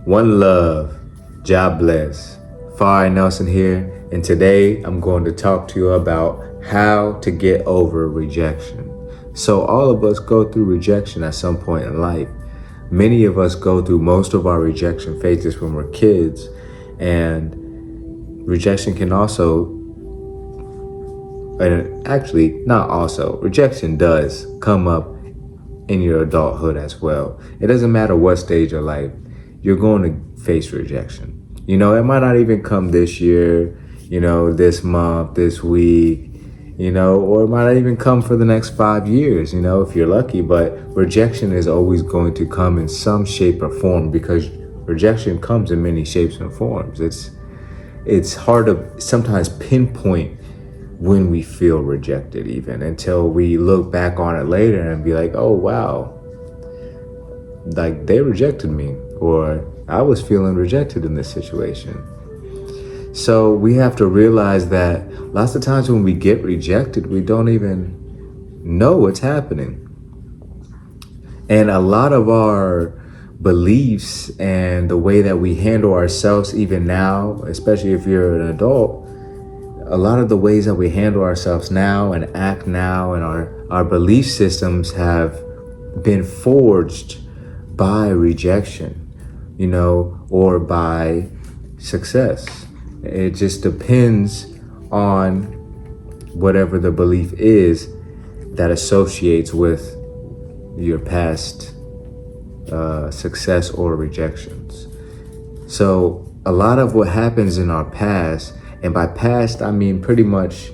One love. God bless. Fire Nelson here, and today I'm going to talk to you about how to get over rejection. So all of us go through rejection at some point in life. Many of us go through most of our rejection phases when we're kids, and rejection can also, and actually not also, rejection does come up in your adulthood as well. It doesn't matter what stage of life, you're going to face rejection. You know, it might not even come this year, this month, this week, or it might not even come for the next 5 years, if you're lucky. But rejection is always going to come in some shape or form, because rejection comes in many shapes and forms. It's hard to sometimes pinpoint when we feel rejected, even until we look back on it later and be like, oh, wow, like they rejected me, or I was feeling rejected in this situation. So we have to realize that lots of times when we get rejected, we don't even know what's happening. And a lot of our beliefs and the way that we handle ourselves, even now, especially if you're an adult, a lot of the ways that we handle ourselves now and act now, and our belief systems have been forged by rejection, or by success. It just depends on whatever the belief is that associates with your past success or rejections. So a lot of what happens in our past, and by past I mean pretty much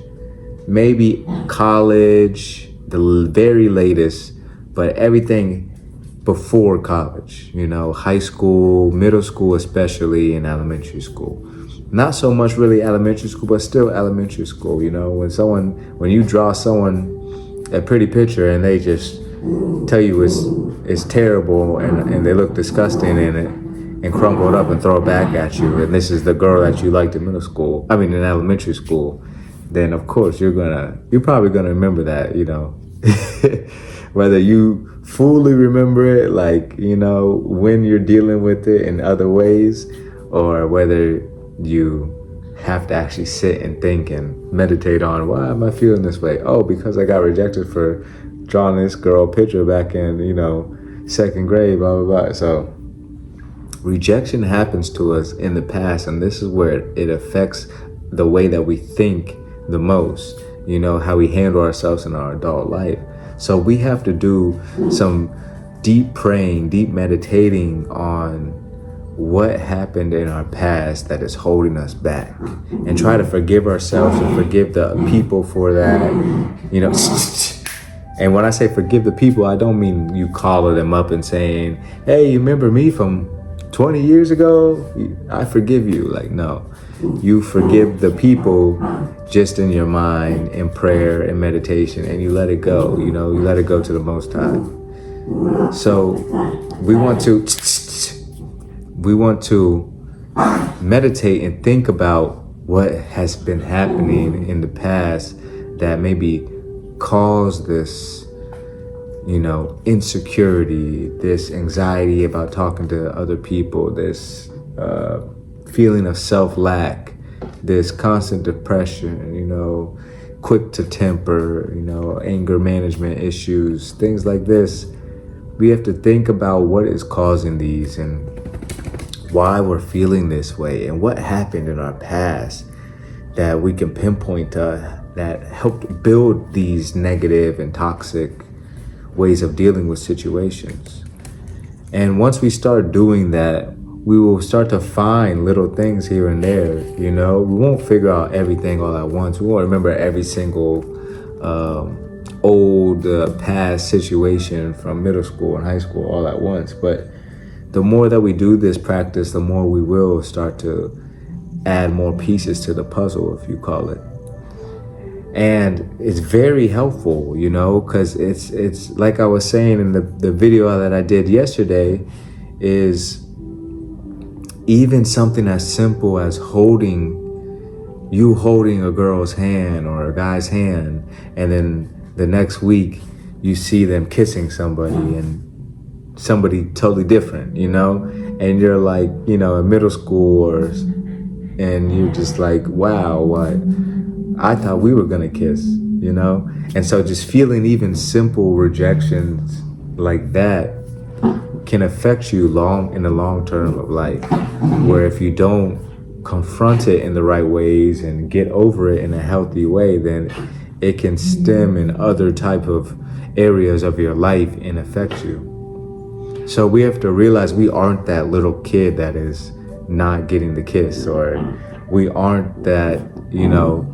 maybe college, the very latest, but everything before college, high school, middle school, especially, and elementary school. Not so much really elementary school, but still elementary school. When you draw someone a pretty picture and they just tell you it's terrible and they look disgusting in it and crumble it up and throw it back at you, and this is the girl that you liked in in elementary school, then of course you're probably gonna remember that, whether you fully remember it, when you're dealing with it in other ways, or whether you have to actually sit and think and meditate on, why am I feeling this way? Oh, because I got rejected for drawing this girl picture back in, second grade, blah, blah, blah. So rejection happens to us in the past, and this is where it affects the way that we think the most, how we handle ourselves in our adult life. So we have to do some deep praying, deep meditating on what happened in our past that is holding us back, and try to forgive ourselves and forgive the people for that, And when I say forgive the people, I don't mean you calling them up and saying, hey, you remember me from 20 years ago? I forgive you. No, you forgive the people just in your mind, in prayer and meditation, and you let it go. You let it go to the Most High. So we want to meditate and think about what has been happening in the past that maybe caused this, insecurity, this anxiety about talking to other people, this feeling of self-lack, this constant depression, quick to temper, anger management issues, things like this. We have to think about what is causing these and why we're feeling this way, and what happened in our past that we can pinpoint that helped build these negative and toxic ways of dealing with situations. And once we start doing that, we will start to find little things here and there. We won't figure out everything all at once. We won't remember every single old past situation from middle school and high school all at once. But the more that we do this practice, the more we will start to add more pieces to the puzzle, if you call it. And it's very helpful, because it's like I was saying in the video that I did yesterday, is even something as simple as holding a girl's hand or a guy's hand, and then the next week you see them kissing somebody and somebody totally different, and you're like, you know, in middle school and you're just like, wow, what? I thought we were gonna kiss, you know? And so just feeling even simple rejections like that can affect you in the long term of life, where if you don't confront it in the right ways and get over it in a healthy way, then it can stem in other type of areas of your life and affect you. So we have to realize we aren't that little kid that is not getting the kiss, or we aren't that, you know,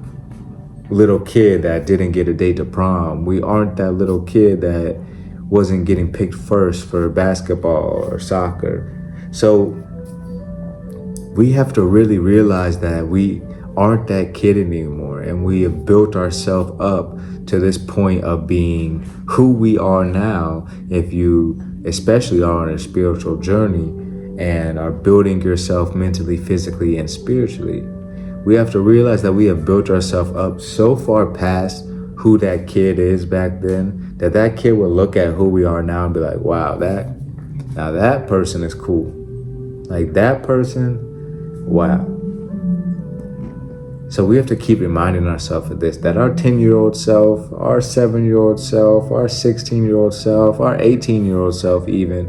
little kid that didn't get a date to prom. We aren't that little kid that wasn't getting picked first for basketball or soccer. So we have to really realize that we aren't that kid anymore, and we have built ourselves up to this point of being who we are now. If you especially are on a spiritual journey and are building yourself mentally, physically, and spiritually, we have to realize that we have built ourselves up so far past who that kid is back then, that kid will look at who we are now and be like, wow, that person is cool. Like that person, wow. So we have to keep reminding ourselves of this, that our 10-year-old self, our 7-year-old self, our 16-year-old self, our 18-year-old self even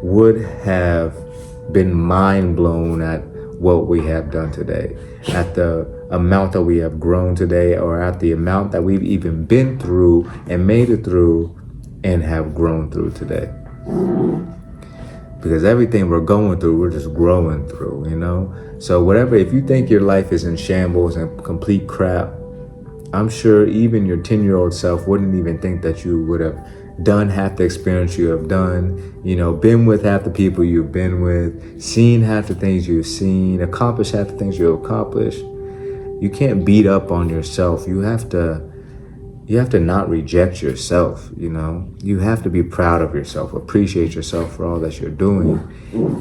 would have been mind blown at what we have done today, at the amount that we have grown today, or at the amount that we've even been through and made it through and have grown through today. Because everything we're going through, we're just growing through, you know? So whatever, if you think your life is in shambles and complete crap, I'm sure even your 10-year-old self wouldn't even think that you would have done half the experience you have done, you know, been with half the people you've been with, seen half the things you've seen, accomplished half the things you've accomplished. You can't beat up on yourself. You have to not reject yourself, you know. You have to be proud of yourself, appreciate yourself for all that you're doing.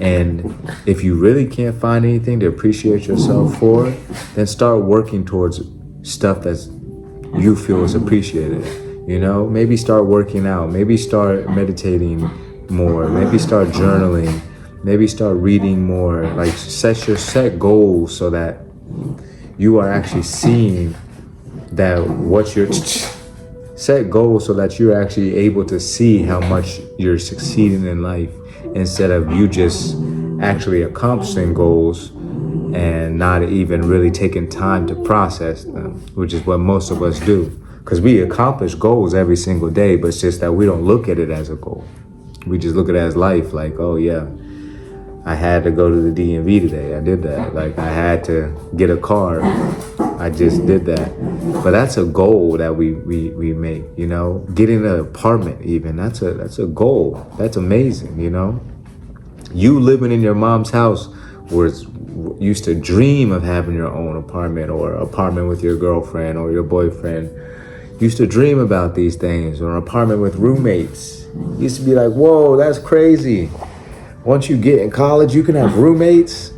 And if you really can't find anything to appreciate yourself for, then start working towards stuff that you feel is appreciated. You know, maybe start working out, maybe start meditating more, maybe start journaling, maybe start reading more. Like set goals so that you are actually seeing that what you're set goals so that you're actually able to see how much you're succeeding in life, instead of you just actually accomplishing goals and not even really taking time to process them, which is what most of us do. Because we accomplish goals every single day, but it's just that we don't look at it as a goal. We just look at it as life, like, oh yeah, I had to go to the DMV today. I did that. Like, I had to get a car. I just did that. But that's a goal that we make, you know. Getting an apartment even, that's a goal. That's amazing, you know. You living in your mom's house used to dream of having your own apartment, or apartment with your girlfriend or your boyfriend. Used to dream about these things, or an apartment with roommates. Used to be like, whoa, that's crazy. Once you get in college, you can have roommates.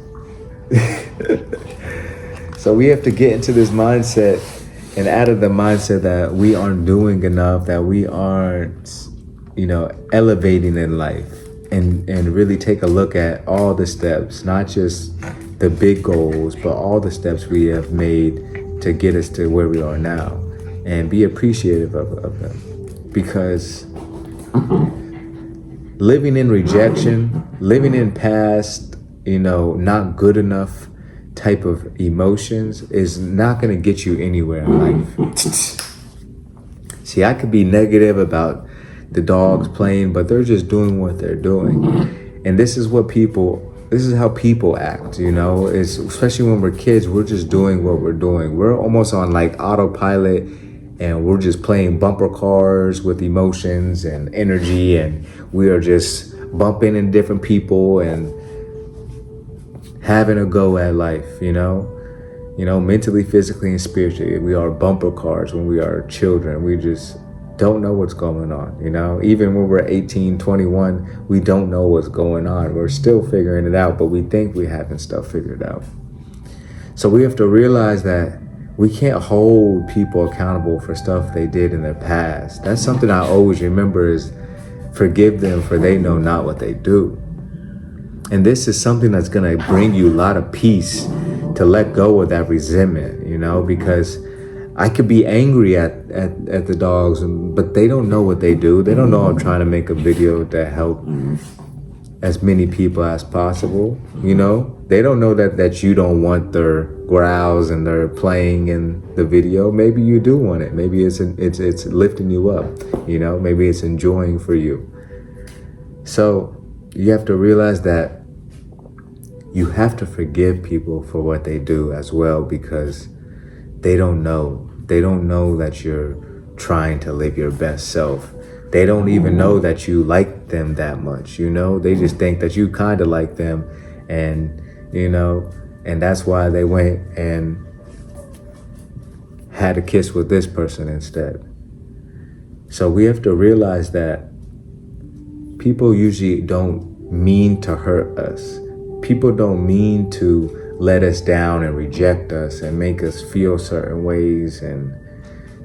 So we have to get into this mindset, and out of the mindset that we aren't doing enough, that we aren't, you know, elevating in life, and really take a look at all the steps, not just the big goals, but all the steps we have made to get us to where we are now, and be appreciative of them. Because living in rejection, living in past, you know, not good enough type of emotions is not going to get you anywhere in life. See, I could be negative about the dogs playing, but they're just doing what they're doing. And this is how people act, you know. It's especially when we're kids, we're just doing what we're doing. We're almost on like autopilot, and we're just playing bumper cars with emotions and energy, and we are just bumping into different people and having a go at life, you know, mentally, physically, and spiritually. We are bumper cars when we are children. We just don't know what's going on, you know. Even when we're 18, 21, we don't know what's going on. We're still figuring it out, but we think we're having stuff figured out. So we have to realize that we can't hold people accountable for stuff they did in their past. That's something I always remember, is forgive them, for they know not what they do. And this is something that's going to bring you a lot of peace to let go of that resentment, because I could be angry at the dogs, but they don't know what they do. They don't know I'm trying to make a video to help as many people as possible. They don't know that you don't want their growls and their playing in the video. Maybe you do want it. Maybe it's lifting you up. Maybe it's enjoying for you. So you have to realize that you have to forgive people for what they do as well, because they don't know. They don't know that you're trying to live your best self. They don't even know that you like them that much, They just think that you kind of like them, and, and that's why they went and had a kiss with this person instead. So we have to realize that people usually don't mean to hurt us. People don't mean to let us down and reject us and make us feel certain ways, and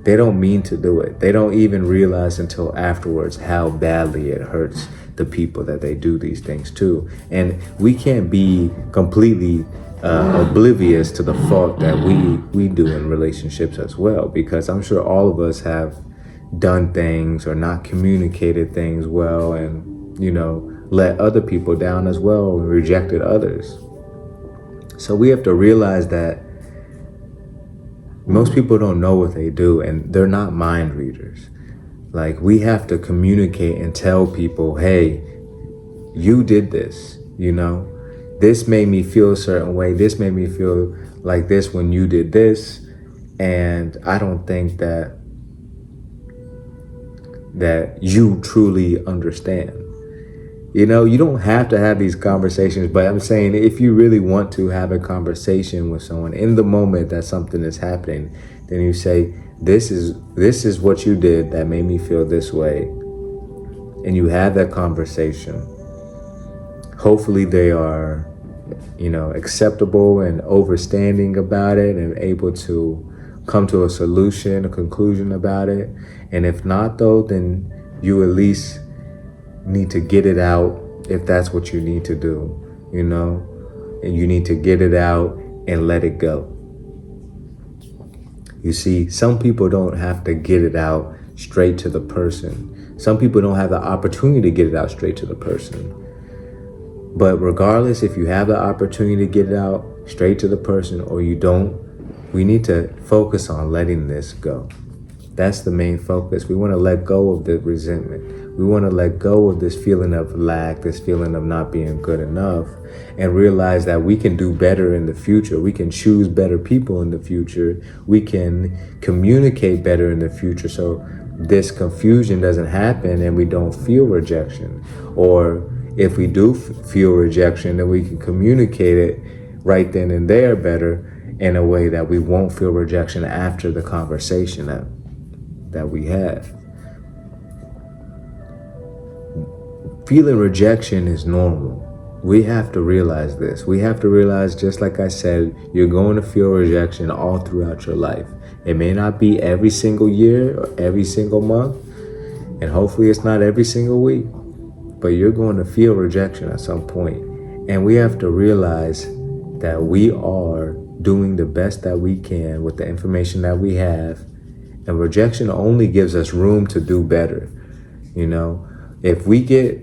they don't mean to do it. They don't even realize until afterwards how badly it hurts the people that they do these things to. And we can't be completely oblivious to the fault that we do in relationships as well, because I'm sure all of us have done things or not communicated things well, and let other people down as well, and rejected others. So we have to realize that most people don't know what they do, and they're not mind readers. Like, we have to communicate and tell people, hey, you did this, this made me feel a certain way. This made me feel like this when you did this. And I don't think that you truly understand. You don't have to have these conversations, but I'm saying if you really want to have a conversation with someone in the moment that something is happening, then you say, this is what you did that made me feel this way. And you have that conversation. Hopefully they are, acceptable and understanding about it and able to come to a solution, a conclusion about it. And if not, though, then you at least need to get it out if that's what you need to do, and you need to get it out and let it go. You see, some people don't have to get it out straight to the person. Some people don't have the opportunity to get it out straight to the person. But regardless, if you have the opportunity to get it out straight to the person or you don't, we need to focus on letting this go. That's the main focus. We want to let go of the resentment. We want to let go of this feeling of lack, this feeling of not being good enough, and realize that we can do better in the future. We can choose better people in the future. We can communicate better in the future, so this confusion doesn't happen and we don't feel rejection. Or if we do feel rejection, then we can communicate it right then and there better in a way that we won't feel rejection after the conversation that we have. Feeling rejection is normal. We have to realize this. We have to realize, just like I said, you're going to feel rejection all throughout your life. It may not be every single year or every single month, and hopefully it's not every single week, but you're going to feel rejection at some point. And we have to realize that we are doing the best that we can with the information that we have, and rejection only gives us room to do better. If we get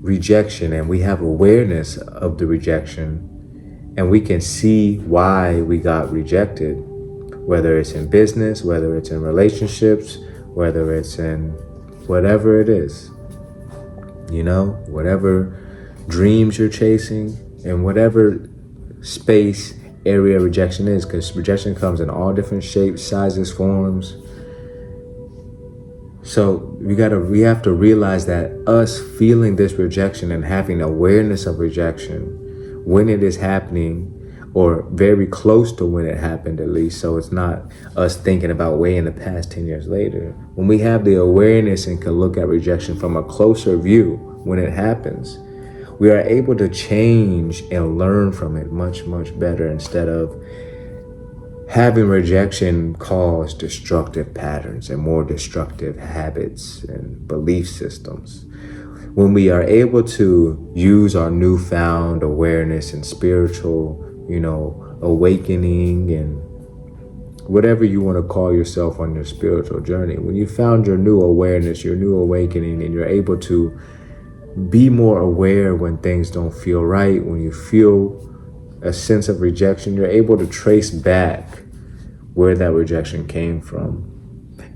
rejection and we have awareness of the rejection and we can see why we got rejected, whether it's in business, whether it's in relationships, whether it's in whatever it is, whatever dreams you're chasing, and whatever space area rejection is, because rejection comes in all different shapes, sizes, forms. So we have to realize that us feeling this rejection and having awareness of rejection when it is happening, or very close to when it happened at least, so it's not us thinking about way in the past 10 years later. When we have the awareness and can look at rejection from a closer view when it happens, we are able to change and learn from it much, much better, instead of having rejection cause destructive patterns and more destructive habits and belief systems. When we are able to use our newfound awareness and spiritual, awakening and whatever you want to call yourself on your spiritual journey, when you found your new awareness, your new awakening, and you're able to be more aware when things don't feel right, when you feel a sense of rejection, you're able to trace back where that rejection came from.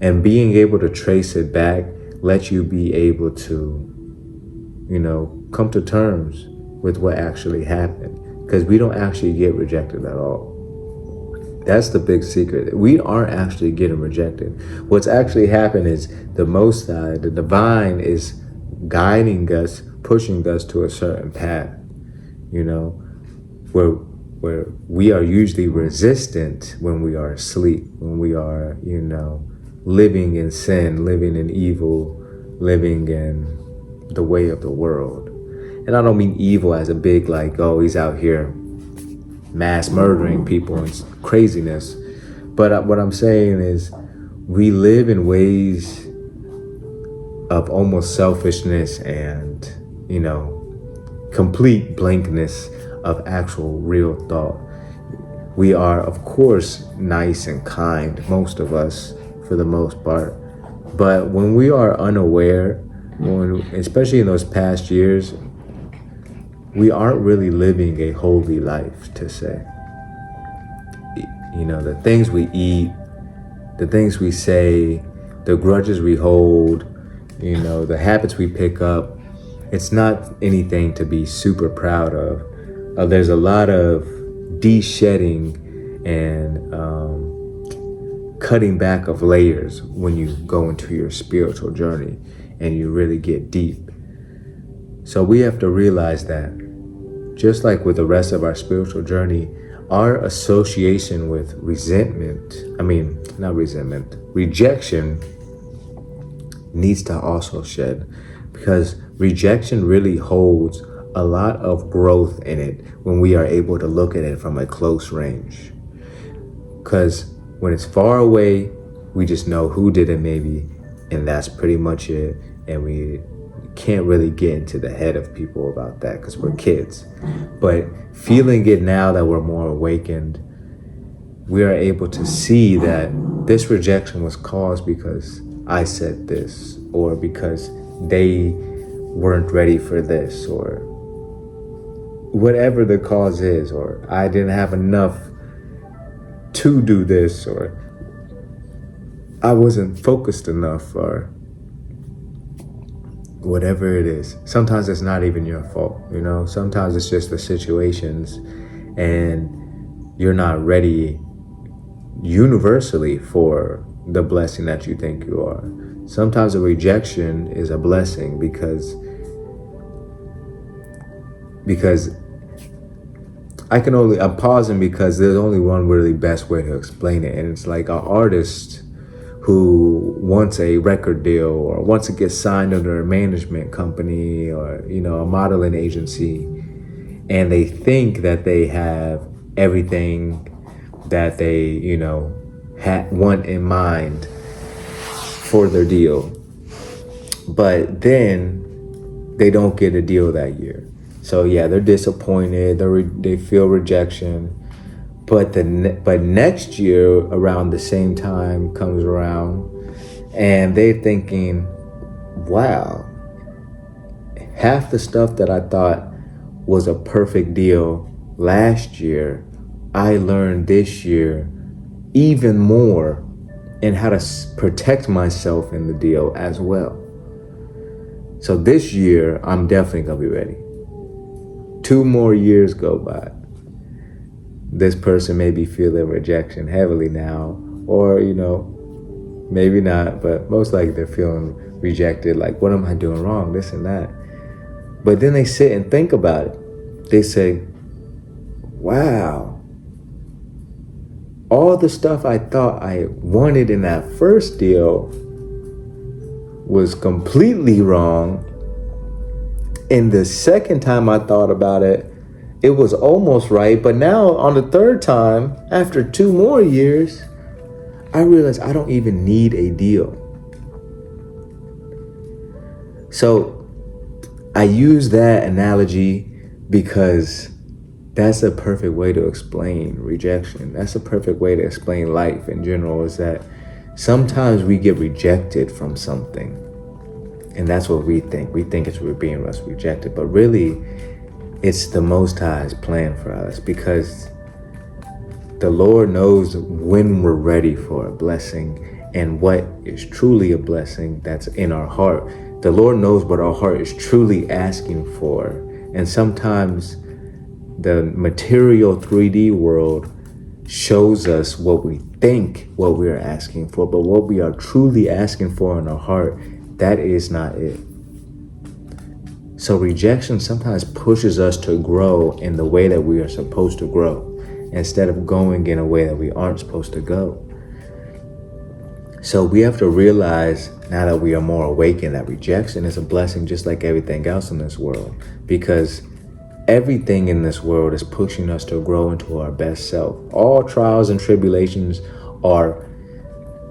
And being able to trace it back lets you be able to, come to terms with what actually happened. Because we don't actually get rejected at all. That's the big secret. We aren't actually getting rejected. What's actually happened is the Most High, the divine, is guiding us, pushing us to a certain path, where we are usually resistant when we are asleep, when we are, living in sin, living in evil, living in the way of the world. And I don't mean evil as a big, he's out here mass murdering people and craziness. But what I'm saying is we live in ways of almost selfishness and, complete blankness of actual real thought. We are, of course, nice and kind, most of us, for the most part. But when we are unaware, especially in those past years, we aren't really living a holy life, to say. The things we eat, the things we say, the grudges we hold, the habits we pick up, it's not anything to be super proud of. There's a lot of de-shedding and cutting back of layers when you go into your spiritual journey and you really get deep. So we have to realize that just like with the rest of our spiritual journey, our association with rejection needs to also shed, because rejection really holds a lot of growth in it when we are able to look at it from a close range. Because when it's far away, we just know who did it maybe, and that's pretty much it. And we can't really get into the head of people about that because we're kids. But feeling it now that we're more awakened, we are able to see that this rejection was caused because I said this, or because they weren't ready for this, or whatever the cause is, or I didn't have enough to do this, or I wasn't focused enough, or whatever it is. Sometimes it's not even your fault, sometimes it's just the situations and you're not ready universally for the blessing that you think you are. Sometimes a rejection is a blessing because I'm pausing because there's only one really best way to explain it. And it's like an artist who wants a record deal or wants to get signed under a management company or, a modeling agency. And they think that they have everything that they, want in mind for their deal. But then they don't get a deal that year. So yeah, they're disappointed. They feel rejection. But next year around the same time comes around, and they're thinking, "Wow, half the stuff that I thought was a perfect deal last year, I learned this year even more, and how to protect myself in the deal as well. So this year, I'm definitely gonna be ready." 2 more years go by. This person may be feeling rejection heavily now, or, maybe not, but most likely they're feeling rejected. Like, what am I doing wrong? This and that. But then they sit and think about it. They say, wow, all the stuff I thought I wanted in that first deal was completely wrong. And the second time I thought about it, it was almost right. But now on the third time, after 2 more years, I realized I don't even need a deal. So I use that analogy because that's a perfect way to explain rejection. That's a perfect way to explain life in general, is that sometimes we get rejected from something. And that's what we think. We think it's we're being rejected. But really, it's the Most High's plan for us, because the Lord knows when we're ready for a blessing and what is truly a blessing that's in our heart. The Lord knows what our heart is truly asking for. And sometimes the material 3D world shows us what we think what we're asking for, but what we are truly asking for in our heart, that is not it. So rejection sometimes pushes us to grow in the way that we are supposed to grow, instead of going in a way that we aren't supposed to go. So we have to realize, now that we are more awakened, that rejection is a blessing just like everything else in this world, because everything in this world is pushing us to grow into our best self. All trials and tribulations are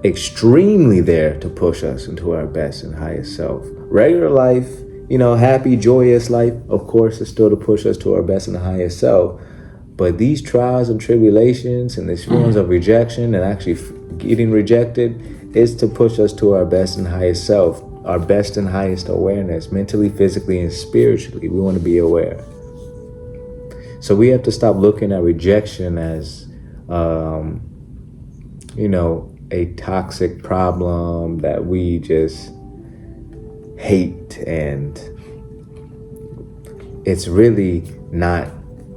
extremely there to push us into our best and highest self. Regular life, happy, joyous life, of course, is still to push us to our best and highest self. But these trials and tribulations and these feelings of rejection and actually getting rejected is to push us to our best and highest self, our best and highest awareness, mentally, physically, and spiritually. We want to be aware. So we have to stop looking at rejection as, a toxic problem that we just hate. And it's really not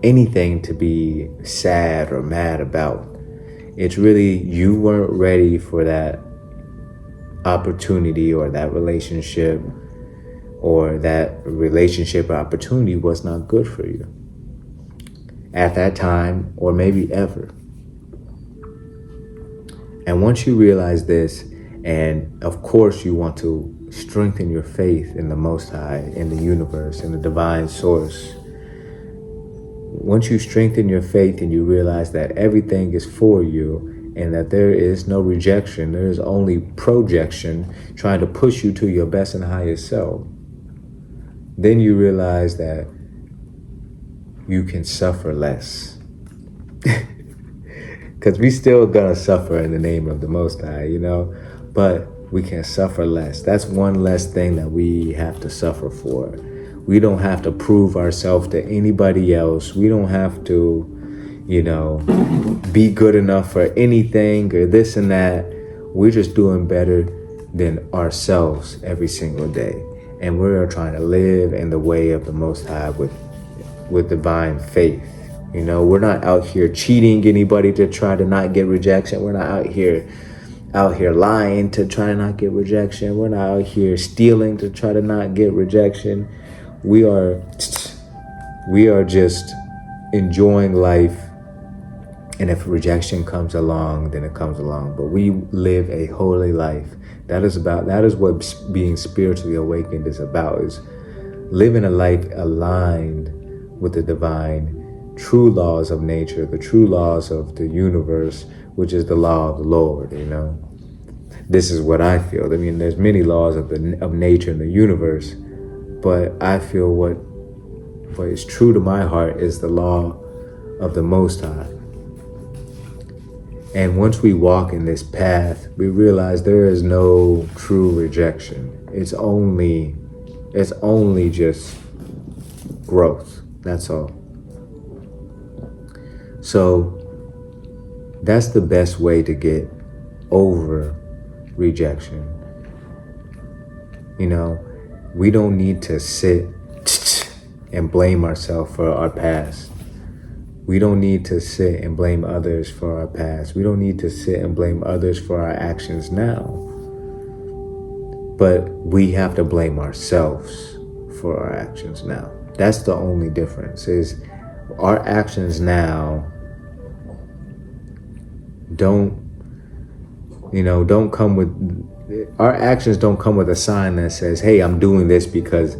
anything to be sad or mad about. It's really, you weren't ready for that opportunity or that relationship, or that relationship or opportunity was not good for you at that time, or maybe ever. And once you realize this, and of course you want to strengthen your faith in the Most High, in the universe, in the divine source. Once you strengthen your faith and you realize that everything is for you, and that there is no rejection, there is only projection trying to push you to your best and highest self, then you realize that you can suffer less. Because we still gonna suffer in the name of the Most High, but we can suffer less. That's one less thing that we have to suffer for. We don't have to prove ourselves to anybody else. We don't have to, be good enough for anything or this and that. We're just doing better than ourselves every single day. And we're trying to live in the way of the Most High with divine faith. We're not out here cheating anybody to try to not get rejection. We're not out here lying to try to not get rejection. We're not out here stealing to try to not get rejection. We are just enjoying life. And if rejection comes along, then it comes along. But we live a holy life. That is what being spiritually awakened is about, is living a life aligned with the divine, true laws of nature, the true laws of the universe, which is the law of the Lord, This is what I feel. There's many laws of nature in the universe, but I feel what is true to my heart is the law of the Most High. And once we walk in this path, we realize there is no true rejection. It's only just growth. That's all. So that's the best way to get over rejection. We don't need to sit and blame ourselves for our past. We don't need to sit and blame others for our past. We don't need to sit and blame others for our actions now. But we have to blame ourselves for our actions now. That's the only difference, is our actions now don't come with, our actions don't come with a sign that says, hey, I'm doing this because,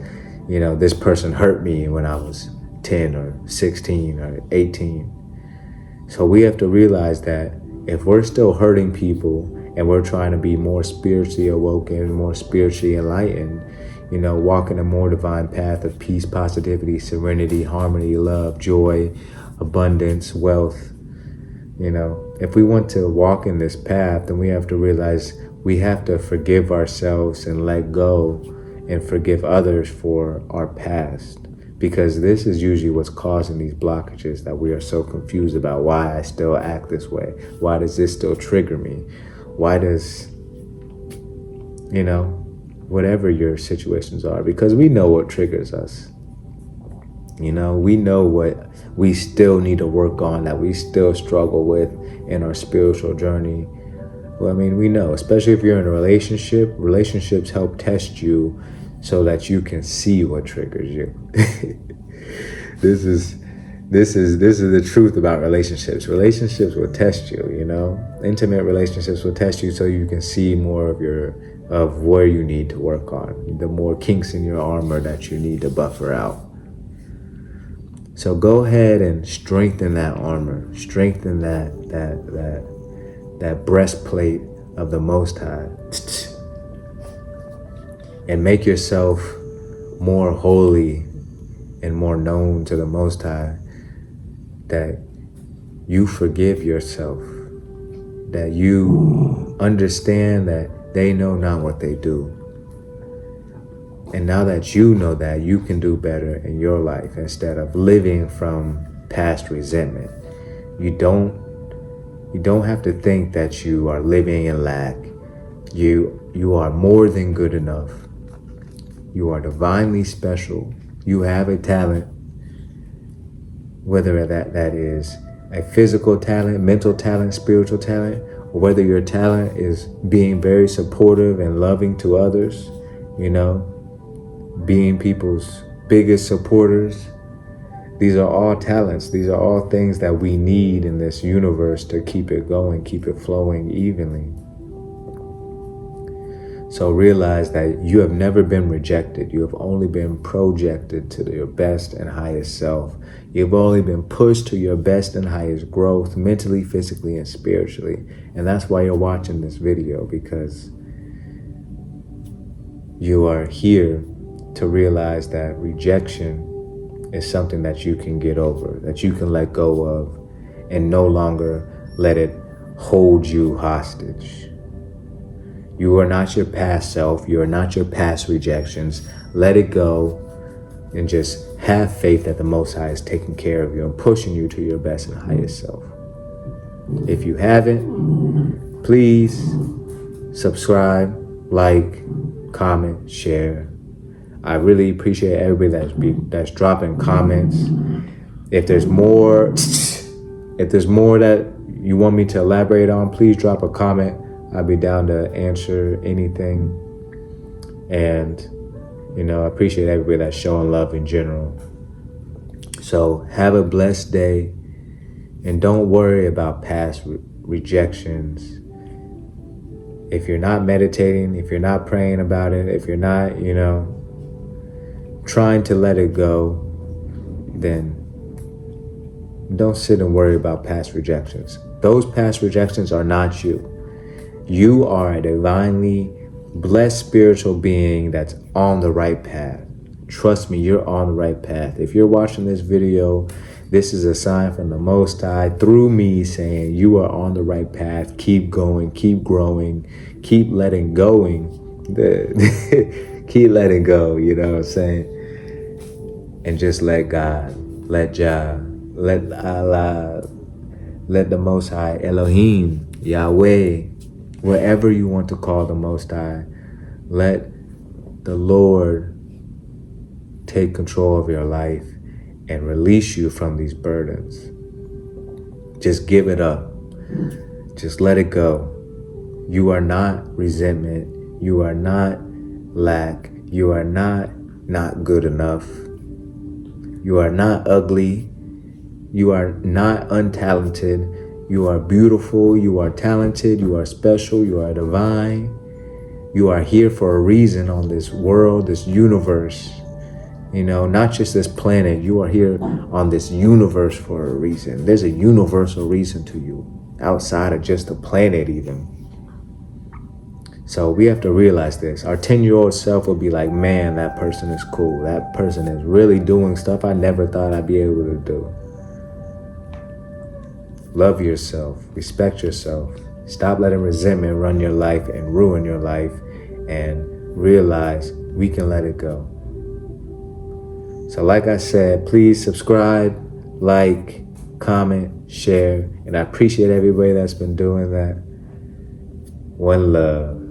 this person hurt me when I was 10 or 16 or 18. So we have to realize that if we're still hurting people and we're trying to be more spiritually awoken, more spiritually enlightened, walking a more divine path of peace, positivity, serenity, harmony, love, joy, abundance, wealth. If we want to walk in this path, then we have to realize we have to forgive ourselves and let go and forgive others for our past. Because this is usually what's causing these blockages that we are so confused about. Why I still act this way? Why does this still trigger me? Why does, whatever your situations are, because we know what triggers us. We know what we still need to work on, that we still struggle with in our spiritual journey. Well, we know, especially if you're in a relationship, relationships help test you so that you can see what triggers you. This is the truth about relationships. Relationships will test you, Intimate relationships will test you so you can see more of where you need to work on, the more kinks in your armor that you need to buffer out. So go ahead and strengthen that armor, strengthen that breastplate of the Most High, and make yourself more holy and more known to the Most High, that you forgive yourself, that you understand that they know not what they do. And now that you know that, you can do better in your life instead of living from past resentment. You don't have to think that you are living in lack. You are more than good enough. You are divinely special. You have a talent, whether that is a physical talent, mental talent, spiritual talent, or whether your talent is being very supportive and loving to others, being people's biggest supporters. These are all talents. These are all things that we need in this universe to keep it going, keep it flowing evenly. So realize that you have never been rejected. You have only been projected to your best and highest self. You've only been pushed to your best and highest growth, mentally, physically, and spiritually. And that's why you're watching this video, because you are here to realize that rejection is something that you can get over, that you can let go of, and no longer let it hold you hostage. You are not your past self. You are not your past rejections. Let it go and just have faith that the Most High is taking care of you and pushing you to your best and highest self. If you haven't, please subscribe, like, comment, share. I really appreciate everybody that's dropping comments. If there's more that you want me to elaborate on, please drop a comment. I'll be down to answer anything. And, I appreciate everybody that's showing love in general. So have a blessed day. And don't worry about past rejections. If you're not meditating, if you're not praying about it, if you're not, trying to let it go, then don't sit and worry about past rejections. Those past rejections are not you. You are a divinely blessed spiritual being that's on the right path. Trust me, you're on the right path. If you're watching this video, this is a sign from the Most High through me saying you are on the right path. Keep going, keep growing, keep letting going. Keep letting go, you know what I'm saying? And just let God, let Jah, let Allah, let the Most High, Elohim, Yahweh, wherever you want to call the Most High, let the Lord take control of your life and release you from these burdens. Just give it up. Just let it go. You are not resentment. You are not lack. You are not good enough. You are not ugly. You are not untalented. You are beautiful. You are talented. You are special. You are divine. You are here for a reason on this world, this universe. Not just this planet. You are here on this universe for a reason. There's a universal reason to you outside of just the planet even. So we have to realize this. Our 10-year-old self will be like, man, that person is cool. That person is really doing stuff I never thought I'd be able to do. Love yourself. Respect yourself. Stop letting resentment run your life and ruin your life, and realize we can let it go. So like I said, please subscribe, like, comment, share, and I appreciate everybody that's been doing that. One love.